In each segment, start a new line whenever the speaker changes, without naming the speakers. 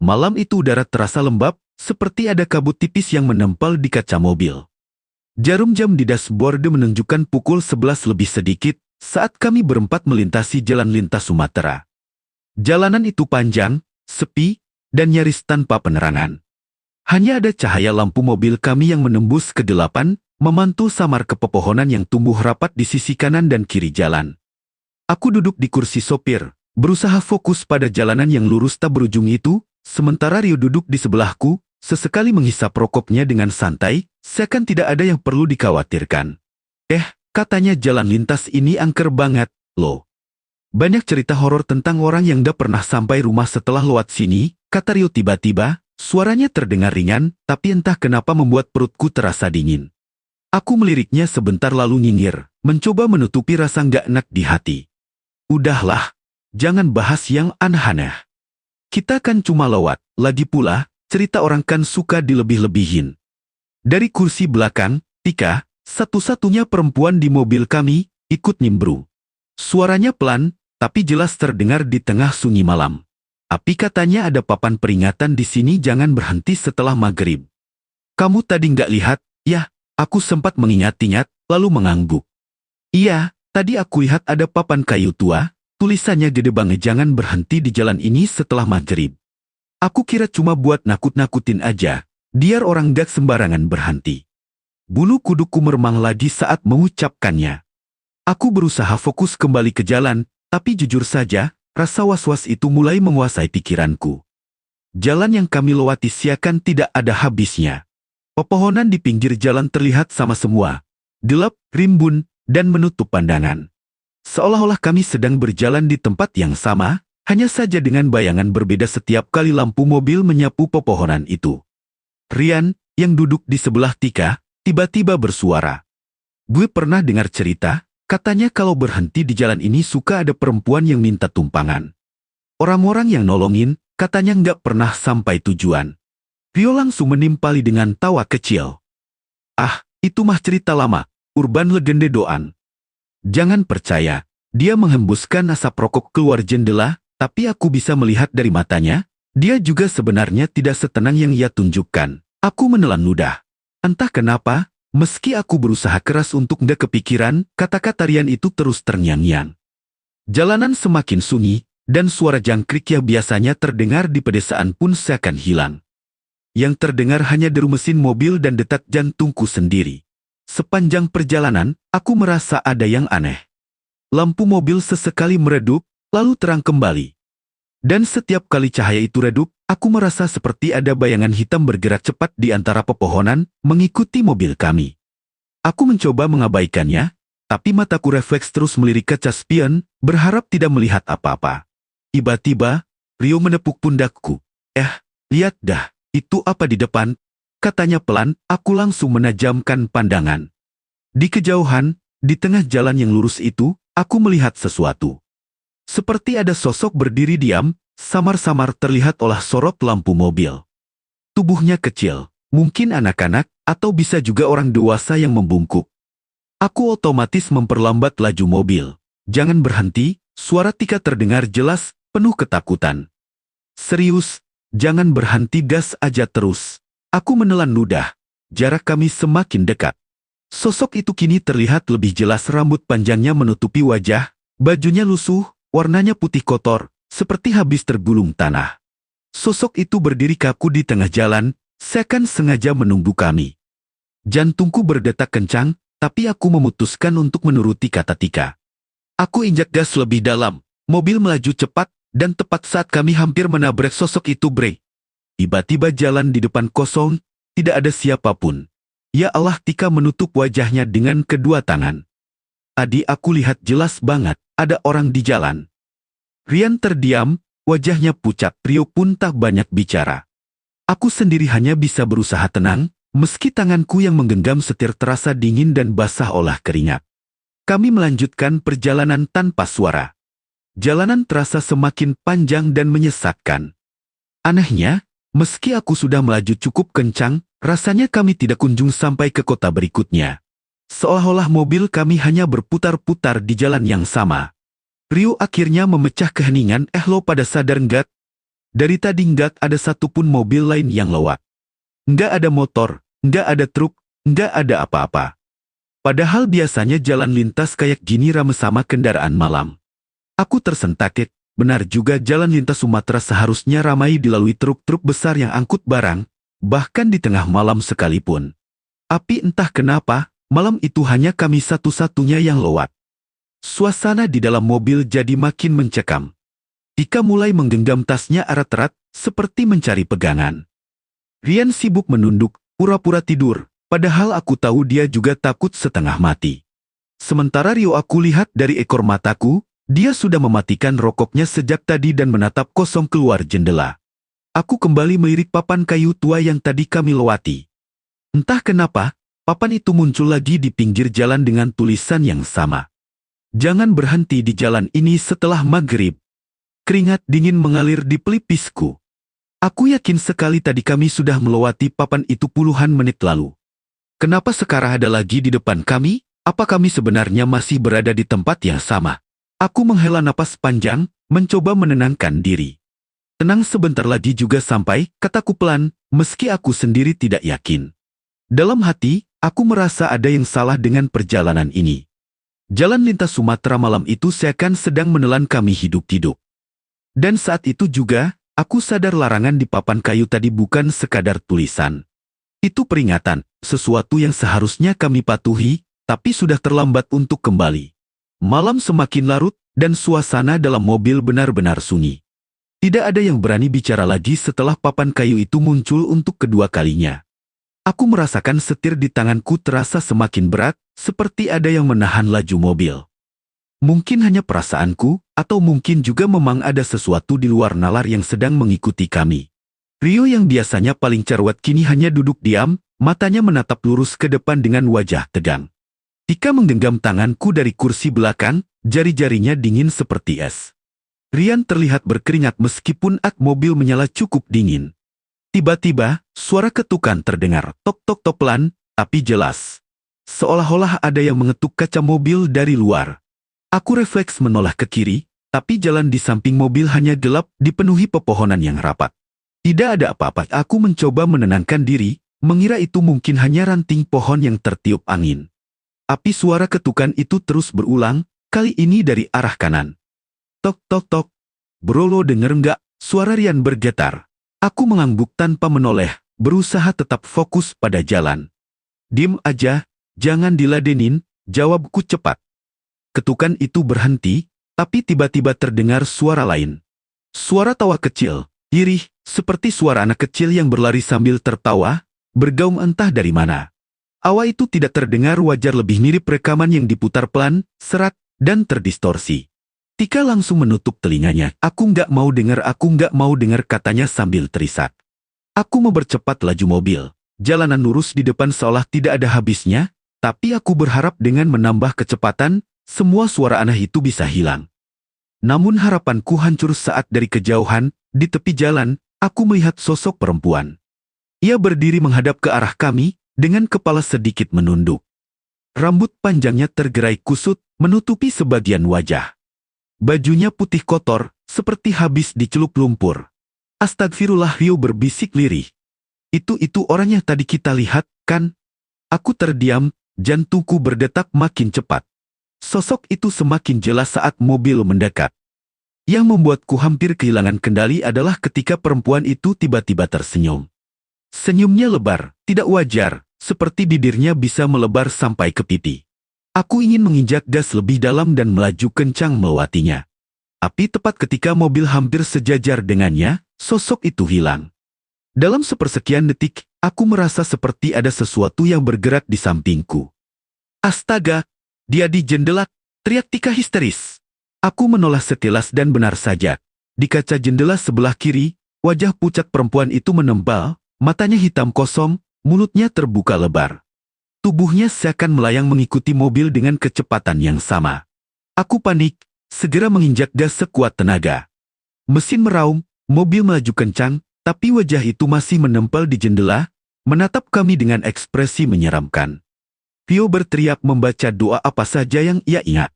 Malam itu udara terasa lembab, seperti ada kabut tipis yang menempel di kaca mobil. Jarum jam di dashboard menunjukkan pukul 11 lebih sedikit saat kami berempat melintasi jalan lintas Sumatera. Jalanan itu panjang, sepi, dan nyaris tanpa penerangan. Hanya ada cahaya lampu mobil kami yang menembus kegelapan, memantul samar ke pepohonan yang tumbuh rapat di sisi kanan dan kiri jalan. Aku duduk di kursi sopir, berusaha fokus pada jalanan yang lurus tak berujung itu, sementara Rio duduk di sebelahku, sesekali menghisap rokoknya dengan santai, seakan tidak ada yang perlu dikhawatirkan. Katanya jalan lintas ini angker banget, loh. Banyak cerita horor tentang orang yang tidak pernah sampai rumah setelah lewat sini, kata Rio tiba-tiba, suaranya terdengar ringan, tapi entah kenapa membuat perutku terasa dingin. Aku meliriknya sebentar lalu nyinggir, mencoba menutupi rasa nggak enak di hati. Udahlah, jangan bahas yang aneh-aneh. Kita kan cuma lewat, lagi pula, cerita orang kan suka dilebih-lebihin. Dari kursi belakang, Tika, satu-satunya perempuan di mobil kami, ikut nimbrung. Suaranya pelan, tapi jelas terdengar di tengah sunyi malam. Api katanya ada papan peringatan di sini jangan berhenti setelah maghrib. Kamu tadi nggak lihat, ya? Aku sempat mengingat-ingat, lalu mengangguk. Iya, tadi aku lihat ada papan kayu tua. Tulisannya gede banget jangan berhenti di jalan ini setelah maghrib. Aku kira cuma buat nakut-nakutin aja, biar orang gak sembarangan berhenti. Bulu kuduku meremang lagi saat mengucapkannya. Aku berusaha fokus kembali ke jalan, tapi jujur saja, rasa was-was itu mulai menguasai pikiranku. Jalan yang kami lewati seakan tidak ada habisnya. Pepohonan di pinggir jalan terlihat sama semua, gelap, rimbun, dan menutup pandangan. Seolah-olah kami sedang berjalan di tempat yang sama, hanya saja dengan bayangan berbeda setiap kali lampu mobil menyapu pepohonan itu. Rian, yang duduk di sebelah Tika, tiba-tiba bersuara. Gue pernah dengar cerita, katanya kalau berhenti di jalan ini suka ada perempuan yang minta tumpangan. Orang-orang yang nolongin, katanya nggak pernah sampai tujuan. Rio langsung menimpali dengan tawa kecil. Ah, itu mah cerita lama, urban legende doan. Jangan percaya, dia menghembuskan asap rokok keluar jendela, tapi aku bisa melihat dari matanya, dia juga sebenarnya tidak setenang yang ia tunjukkan. Aku menelan ludah. Entah kenapa, meski aku berusaha keras untuk nggak kepikiran, kata-kata Rian itu terus terngiang-ngiang. Jalanan semakin sunyi, dan suara jangkrik yang biasanya terdengar di pedesaan pun seakan hilang. Yang terdengar hanya deru mesin mobil dan detak jantungku sendiri. Sepanjang perjalanan, aku merasa ada yang aneh. Lampu mobil sesekali meredup, lalu terang kembali. Dan setiap kali cahaya itu redup, aku merasa seperti ada bayangan hitam bergerak cepat di antara pepohonan, mengikuti mobil kami. Aku mencoba mengabaikannya, tapi mataku refleks terus melirik kaca spion, berharap tidak melihat apa-apa. Tiba-tiba, Rio menepuk pundakku. Lihat dah, itu apa di depan? Katanya pelan, aku langsung menajamkan pandangan. Di kejauhan, di tengah jalan yang lurus itu, aku melihat sesuatu. Seperti ada sosok berdiri diam, samar-samar terlihat oleh sorot lampu mobil. Tubuhnya kecil, mungkin anak-anak, atau bisa juga orang dewasa yang membungkuk. Aku otomatis memperlambat laju mobil. Jangan berhenti, suara Tika terdengar jelas, penuh ketakutan. Serius, jangan berhenti, gas aja terus. Aku menelan ludah. Jarak kami semakin dekat. Sosok itu kini terlihat lebih jelas, rambut panjangnya menutupi wajah, bajunya lusuh, warnanya putih kotor, seperti habis tergulung tanah. Sosok itu berdiri kaku di tengah jalan, seakan sengaja menunggu kami. Jantungku berdetak kencang, tapi aku memutuskan untuk menuruti kata Tika. Aku injak gas lebih dalam, mobil melaju cepat, dan tepat saat kami hampir menabrak sosok itu brake. Tiba-tiba jalan di depan kosong, tidak ada siapapun. Ya Allah, Tika menutup wajahnya dengan kedua tangan. Tadi aku lihat jelas banget, ada orang di jalan. Rian terdiam, wajahnya pucat, Rio pun tak banyak bicara. Aku sendiri hanya bisa berusaha tenang, meski tanganku yang menggenggam setir terasa dingin dan basah oleh keringat. Kami melanjutkan perjalanan tanpa suara. Jalanan terasa semakin panjang dan menyesatkan. Anehnya, meski aku sudah melaju cukup kencang, rasanya kami tidak kunjung sampai ke kota berikutnya. Seolah-olah mobil kami hanya berputar-putar di jalan yang sama. Rio akhirnya memecah keheningan. Lo pada sadar nggak? Dari tadi nggak ada satupun mobil lain yang lewat. Nggak ada motor, nggak ada truk, nggak ada apa-apa. Padahal biasanya jalan lintas kayak gini ramai sama kendaraan malam. Aku tersentak. Benar juga, jalan lintas Sumatera seharusnya ramai dilalui truk-truk besar yang angkut barang, bahkan di tengah malam sekalipun. Tapi entah kenapa, malam itu hanya kami satu-satunya yang lewat. Suasana di dalam mobil jadi makin mencekam. Tika mulai menggenggam tasnya erat-erat, seperti mencari pegangan. Rian sibuk menunduk, pura-pura tidur, padahal aku tahu dia juga takut setengah mati. Sementara Rio, aku lihat dari ekor mataku, dia sudah mematikan rokoknya sejak tadi dan menatap kosong keluar jendela. Aku kembali melirik papan kayu tua yang tadi kami lewati. Entah kenapa, papan itu muncul lagi di pinggir jalan dengan tulisan yang sama. Jangan berhenti di jalan ini setelah maghrib. Keringat dingin mengalir di pelipisku. Aku yakin sekali tadi kami sudah melewati papan itu puluhan menit lalu. Kenapa sekarang ada lagi di depan kami? Apa kami sebenarnya masih berada di tempat yang sama? Aku menghela napas panjang, mencoba menenangkan diri. Tenang, sebentar lagi juga sampai, kataku pelan, meski aku sendiri tidak yakin. Dalam hati, aku merasa ada yang salah dengan perjalanan ini. Jalan lintas Sumatera malam itu seakan sedang menelan kami hidup-hidup. Dan saat itu juga, aku sadar larangan di papan kayu tadi bukan sekadar tulisan. Itu peringatan, sesuatu yang seharusnya kami patuhi, tapi sudah terlambat untuk kembali. Malam semakin larut, dan suasana dalam mobil benar-benar sunyi. Tidak ada yang berani bicara lagi setelah papan kayu itu muncul untuk kedua kalinya. Aku merasakan setir di tanganku terasa semakin berat, seperti ada yang menahan laju mobil. Mungkin hanya perasaanku, atau mungkin juga memang ada sesuatu di luar nalar yang sedang mengikuti kami. Rio yang biasanya paling cerewet kini hanya duduk diam, matanya menatap lurus ke depan dengan wajah tegang. Tika menggenggam tanganku dari kursi belakang, jari-jarinya dingin seperti es. Rian terlihat berkeringat meskipun ak mobil menyala cukup dingin. Tiba-tiba, suara ketukan terdengar, tok-tok-tok pelan, tapi jelas. Seolah-olah ada yang mengetuk kaca mobil dari luar. Aku refleks menoleh ke kiri, tapi jalan di samping mobil hanya gelap, dipenuhi pepohonan yang rapat. Tidak ada apa-apa. Aku mencoba menenangkan diri, mengira itu mungkin hanya ranting pohon yang tertiup angin. Tapi suara ketukan itu terus berulang, kali ini dari arah kanan. Tok tok tok. Bro, lo denger nggak? Suara Rian bergetar. Aku mengangguk tanpa menoleh, berusaha tetap fokus pada jalan. Diem aja, jangan diladenin, jawabku cepat. Ketukan itu berhenti, tapi tiba-tiba terdengar suara lain. Suara tawa kecil, irih, seperti suara anak kecil yang berlari sambil tertawa, bergaung entah dari mana. Awa itu tidak terdengar wajar, lebih mirip rekaman yang diputar pelan, serak, dan terdistorsi. Tika langsung menutup telinganya. Aku nggak mau dengar, katanya sambil terisak. Aku mempercepat laju mobil. Jalanan lurus di depan seolah tidak ada habisnya, tapi aku berharap dengan menambah kecepatan, semua suara aneh itu bisa hilang. Namun harapanku hancur saat dari kejauhan, di tepi jalan, aku melihat sosok perempuan. Ia berdiri menghadap ke arah kami, dengan kepala sedikit menunduk. Rambut panjangnya tergerai kusut, menutupi sebagian wajah. Bajunya putih kotor, seperti habis dicelup lumpur. Astagfirullah, Rio berbisik lirih. Itu orang yang tadi kita lihat, kan? Aku terdiam, jantungku berdetak makin cepat. Sosok itu semakin jelas saat mobil mendekat. Yang membuatku hampir kehilangan kendali adalah ketika perempuan itu tiba-tiba tersenyum. Senyumnya lebar, tidak wajar, seperti bibirnya bisa melebar sampai ke pipi. Aku ingin menginjak gas lebih dalam dan melaju kencang melewatinya. Tapi tepat ketika mobil hampir sejajar dengannya, sosok itu hilang. Dalam sepersekian detik, aku merasa seperti ada sesuatu yang bergerak di sampingku. Astaga, dia di jendela, teriak Tika histeris. Aku menoleh sekilas dan benar saja. Di kaca jendela sebelah kiri, wajah pucat perempuan itu menempel. Matanya hitam kosong, mulutnya terbuka lebar. Tubuhnya seakan melayang mengikuti mobil dengan kecepatan yang sama. Aku panik, segera menginjak gas sekuat tenaga. Mesin meraung, mobil melaju kencang, tapi wajah itu masih menempel di jendela, menatap kami dengan ekspresi menyeramkan. Rio berteriak membaca doa apa saja yang ia ingat.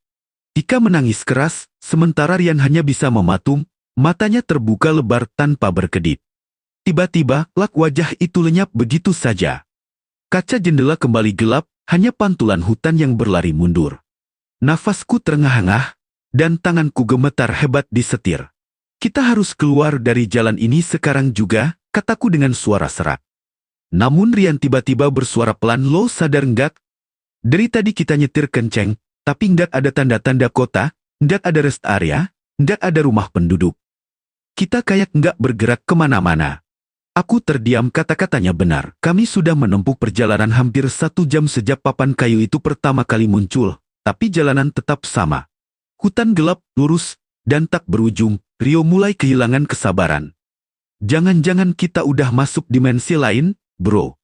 Tika menangis keras, sementara Rian hanya bisa mematung, Matanya terbuka lebar tanpa berkedip. Tiba-tiba, lak wajah itu lenyap begitu saja. Kaca jendela kembali gelap, hanya pantulan hutan yang berlari mundur. Nafasku terengah-engah, dan tanganku gemetar hebat di setir. Kita harus keluar dari jalan ini sekarang juga, kataku dengan suara serak. Namun Rian tiba-tiba bersuara pelan, lo sadar nggak? Dari tadi kita nyetir kenceng, tapi nggak ada tanda-tanda kota, nggak ada rest area, nggak ada rumah penduduk. Kita kayak nggak bergerak kemana-mana. Aku terdiam, kata-katanya benar. Kami sudah menempuh perjalanan hampir 1 jam sejak papan kayu itu pertama kali muncul, tapi jalanan tetap sama. Hutan gelap, lurus, dan tak berujung. Rio mulai kehilangan kesabaran. Jangan-jangan kita udah masuk dimensi lain, bro.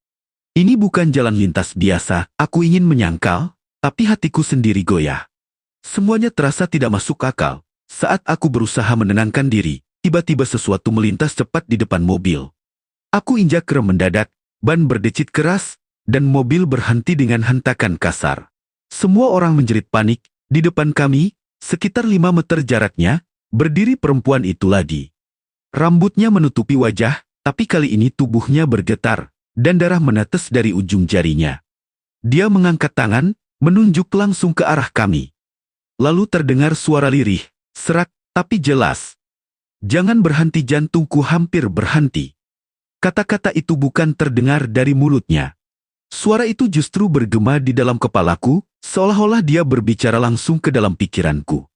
Ini bukan jalan lintas biasa, aku ingin menyangkal, tapi hatiku sendiri goyah. Semuanya terasa tidak masuk akal. Saat aku berusaha menenangkan diri, tiba-tiba sesuatu melintas cepat di depan mobil. Aku injak rem mendadak, ban berdecit keras, dan mobil berhenti dengan hentakan kasar. Semua orang menjerit panik. Di depan kami, sekitar 5 meter jaraknya, berdiri perempuan itu lagi. Rambutnya menutupi wajah, tapi kali ini tubuhnya bergetar, dan darah menetes dari ujung jarinya. Dia mengangkat tangan, menunjuk langsung ke arah kami. Lalu terdengar suara lirih, serak, tapi jelas. Jangan berhenti, jantungku hampir berhenti. Kata-kata itu bukan terdengar dari mulutnya. Suara itu justru bergema di dalam kepalaku, seolah-olah dia berbicara langsung ke dalam pikiranku.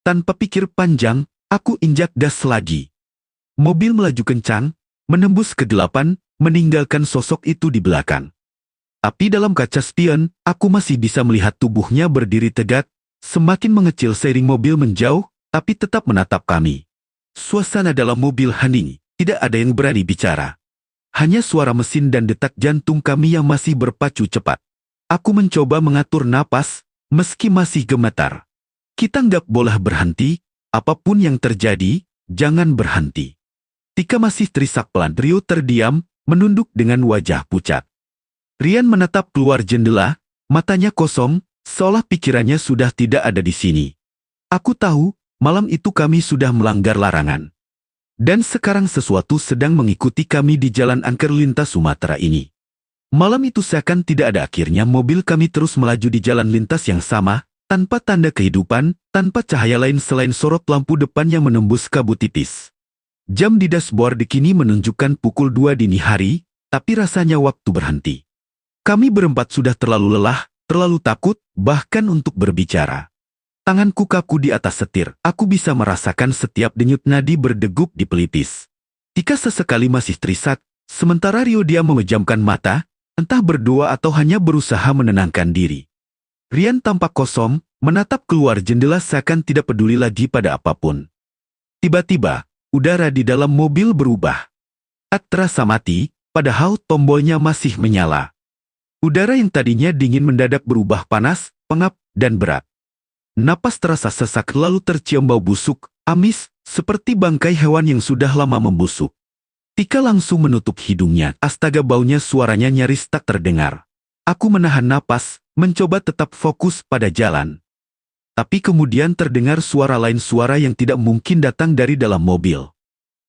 Tanpa pikir panjang, aku injak gas lagi. Mobil melaju kencang, menembus kegelapan, meninggalkan sosok itu di belakang. Tapi dalam kaca spion, aku masih bisa melihat tubuhnya berdiri tegak, semakin mengecil seiring mobil menjauh, tapi tetap menatap kami. Suasana dalam mobil hening, tidak ada yang berani bicara. Hanya suara mesin dan detak jantung kami yang masih berpacu cepat. Aku mencoba mengatur napas, meski masih gemetar. Kita nggak boleh berhenti, apapun yang terjadi, jangan berhenti. Tika masih terisak pelan. Rio terdiam, menunduk dengan wajah pucat. Rian menatap keluar jendela, matanya kosong, seolah pikirannya sudah tidak ada di sini. Aku tahu, malam itu kami sudah melanggar larangan. Dan sekarang sesuatu sedang mengikuti kami di jalan angker lintas Sumatera ini. Malam itu seakan tidak ada akhirnya, mobil kami terus melaju di jalan lintas yang sama, tanpa tanda kehidupan, tanpa cahaya lain selain sorot lampu depan yang menembus kabut tipis. Jam di dashboard kini menunjukkan pukul 2 dini hari, tapi rasanya waktu berhenti. Kami berempat sudah terlalu lelah, terlalu takut, bahkan untuk berbicara. Tanganku kaku di atas setir, aku bisa merasakan setiap denyut nadi berdegup di pelipis. Tika sesekali masih terisak, sementara Rio dia memejamkan mata, entah berdoa atau hanya berusaha menenangkan diri. Rian tampak kosong, menatap keluar jendela seakan tidak peduli lagi pada apapun. Tiba-tiba, udara di dalam mobil berubah. Terasa mati, padahal tombolnya masih menyala. Udara yang tadinya dingin mendadak berubah panas, pengap, dan berat. Napas terasa sesak, lalu tercium bau busuk, amis, seperti bangkai hewan yang sudah lama membusuk. Tika langsung menutup hidungnya. Astaga, baunya, suaranya nyaris tak terdengar. Aku menahan napas, mencoba tetap fokus pada jalan. Tapi kemudian terdengar suara lain, suara yang tidak mungkin datang dari dalam mobil.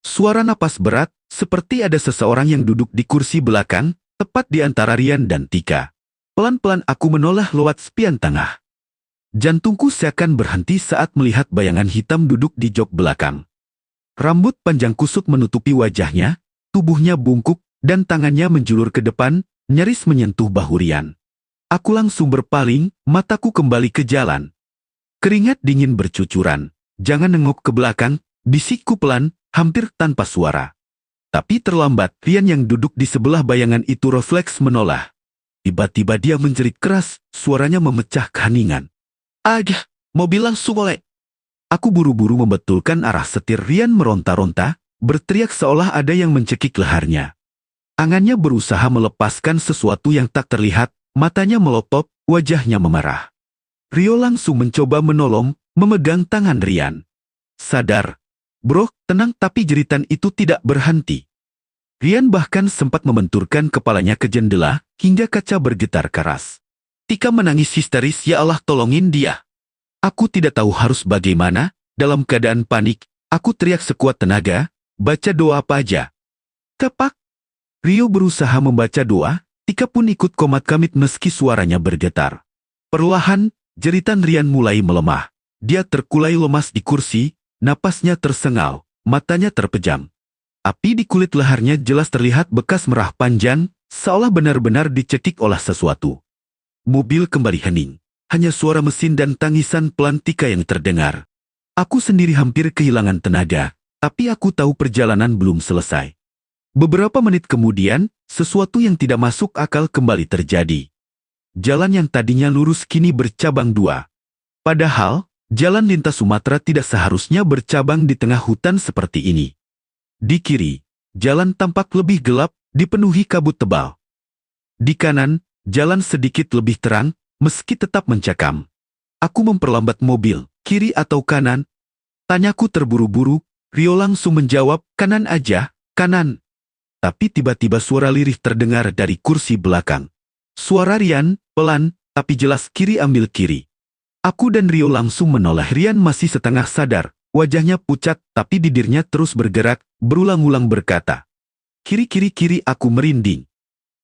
Suara napas berat, seperti ada seseorang yang duduk di kursi belakang, tepat di antara Rian dan Tika. Pelan-pelan aku menoleh lewat spion tengah. Jantungku seakan berhenti saat melihat bayangan hitam duduk di jok belakang. Rambut panjang kusut menutupi wajahnya, tubuhnya bungkuk, dan tangannya menjulur ke depan, nyaris menyentuh bahu Rian. Aku langsung berpaling, mataku kembali ke jalan. Keringat dingin bercucuran. Jangan nengok ke belakang, bisikku pelan, hampir tanpa suara. Tapi terlambat, Rian yang duduk di sebelah bayangan itu refleks menoleh. Tiba-tiba dia menjerit keras, suaranya memecah keheningan. Agah, mobil langsung oleng. Aku buru-buru membetulkan arah setir. Rian meronta-ronta, berteriak seolah ada yang mencekik lehernya. Tangannya berusaha melepaskan sesuatu yang tak terlihat, matanya melotot, wajahnya memerah. Rio langsung mencoba menolong, memegang tangan Rian. Sadar, bro, tenang, tapi jeritan itu tidak berhenti. Rian bahkan sempat membenturkan kepalanya ke jendela, hingga kaca bergetar keras. Tika menangis histeris, ya Allah tolongin dia. Aku tidak tahu harus bagaimana, dalam keadaan panik, Aku teriak sekuat tenaga, baca doa apa aja. Tepak. Rio berusaha membaca doa, Tika pun ikut komat kamit meski suaranya bergetar. Perlahan, jeritan Rian mulai melemah. Dia terkulai lemas di kursi, napasnya tersengal, matanya terpejam. Api di kulit lehernya jelas terlihat bekas merah panjang, seolah benar-benar dicekik oleh sesuatu. Mobil kembali hening. Hanya suara mesin dan tangisan pelan Tika yang terdengar. Aku sendiri hampir kehilangan tenaga, tapi aku tahu perjalanan belum selesai. Beberapa menit kemudian, sesuatu yang tidak masuk akal kembali terjadi. Jalan yang tadinya lurus kini bercabang dua. Padahal, jalan lintas Sumatera tidak seharusnya bercabang di tengah hutan seperti ini. Di kiri, jalan tampak lebih gelap, dipenuhi kabut tebal. Di kanan, jalan sedikit lebih terang, meski tetap mencekam. Aku memperlambat mobil, kiri atau kanan? Tanyaku terburu-buru. Rio langsung menjawab, kanan aja, kanan. Tapi tiba-tiba suara lirih terdengar dari kursi belakang. Suara Rian, pelan, tapi jelas, kiri ambil kiri. Aku dan Rio langsung menoleh. Rian masih setengah sadar, wajahnya pucat, tapi bibirnya terus bergerak, berulang-ulang berkata, kiri kiri kiri. Aku merinding.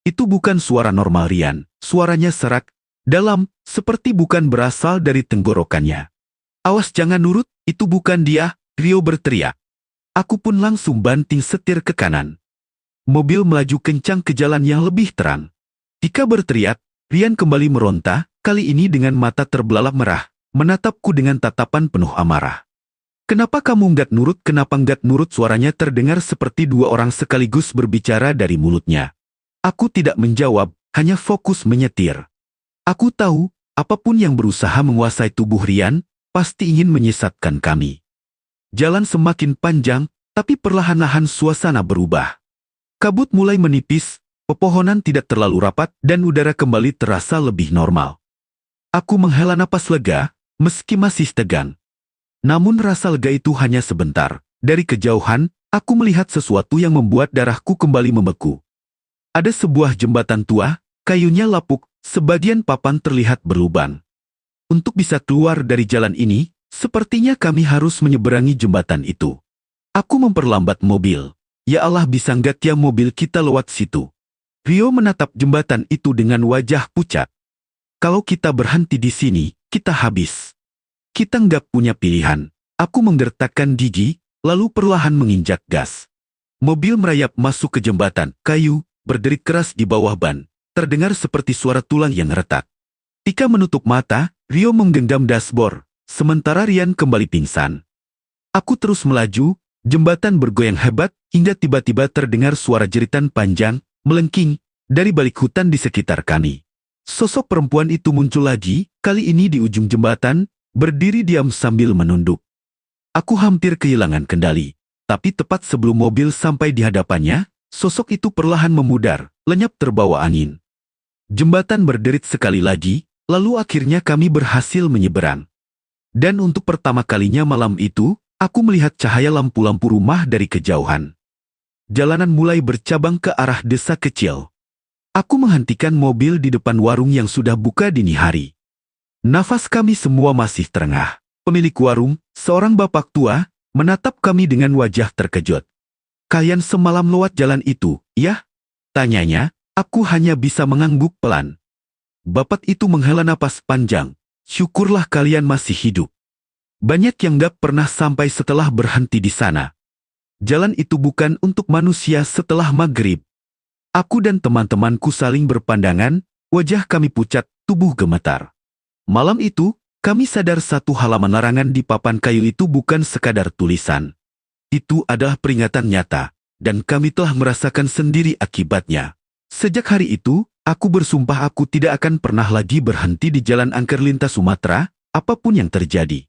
Itu bukan suara normal Rian, suaranya serak, dalam, seperti bukan berasal dari tenggorokannya. Awas jangan nurut, itu bukan dia, Rio berteriak. Aku pun langsung banting setir ke kanan. Mobil melaju kencang ke jalan yang lebih terang. Tika berteriak, Rian kembali meronta, kali ini dengan mata terbelalak merah, menatapku dengan tatapan penuh amarah. Kenapa kamu nggak nurut? Kenapa nggak nurut? Suaranya terdengar seperti dua orang sekaligus berbicara dari mulutnya. Aku tidak menjawab, hanya fokus menyetir. Aku tahu, apapun yang berusaha menguasai tubuh Rian, pasti ingin menyesatkan kami. Jalan semakin panjang, tapi perlahan-lahan suasana berubah. Kabut mulai menipis, pepohonan tidak terlalu rapat, dan udara kembali terasa lebih normal. Aku menghela napas lega, meski masih tegang. Namun rasa lega itu hanya sebentar. Dari kejauhan, aku melihat sesuatu yang membuat darahku kembali membeku. Ada sebuah jembatan tua, kayunya lapuk, sebagian papan terlihat berlubang. Untuk bisa keluar dari jalan ini, sepertinya kami harus menyeberangi jembatan itu. Aku memperlambat mobil. Ya Allah, bisa nggak ya mobil kita lewat situ? Rio menatap jembatan itu dengan wajah pucat. Kalau kita berhenti di sini, kita habis. Kita nggak punya pilihan. Aku menggertakkan gigi, lalu perlahan menginjak gas. Mobil merayap masuk ke jembatan kayu, berderit keras di bawah ban. Terdengar seperti suara tulang yang retak. Tika menutup mata, Rio menggenggam dashboard, sementara Rian kembali pingsan. Aku terus melaju, jembatan bergoyang hebat, hingga tiba-tiba terdengar suara jeritan panjang, melengking, dari balik hutan di sekitar kami. Sosok perempuan itu muncul lagi, kali ini di ujung jembatan, berdiri diam sambil menunduk. Aku hampir kehilangan kendali, tapi tepat sebelum mobil sampai di hadapannya, sosok itu perlahan memudar, lenyap terbawa angin. Jembatan berderit sekali lagi, lalu akhirnya kami berhasil menyeberang. Dan untuk pertama kalinya malam itu, aku melihat cahaya lampu-lampu rumah dari kejauhan. Jalanan mulai bercabang ke arah desa kecil. Aku menghentikan mobil di depan warung yang sudah buka dini hari. Nafas kami semua masih terengah. Pemilik warung, seorang bapak tua, menatap kami dengan wajah terkejut. Kalian semalam lewat jalan itu, ya? Tanyanya, aku hanya bisa mengangguk pelan. Bapak itu menghela napas panjang. Syukurlah kalian masih hidup. Banyak yang gak pernah sampai setelah berhenti di sana. Jalan itu bukan untuk manusia. Setelah maghrib, aku dan teman-temanku saling berpandangan, wajah kami pucat, tubuh gemetar. Malam itu, kami sadar satu halaman larangan di papan kayu itu bukan sekadar tulisan. Itu adalah peringatan nyata, dan kami telah merasakan sendiri akibatnya. Sejak hari itu, aku bersumpah aku tidak akan pernah lagi berhenti di jalan angker lintas Sumatera, apapun yang terjadi.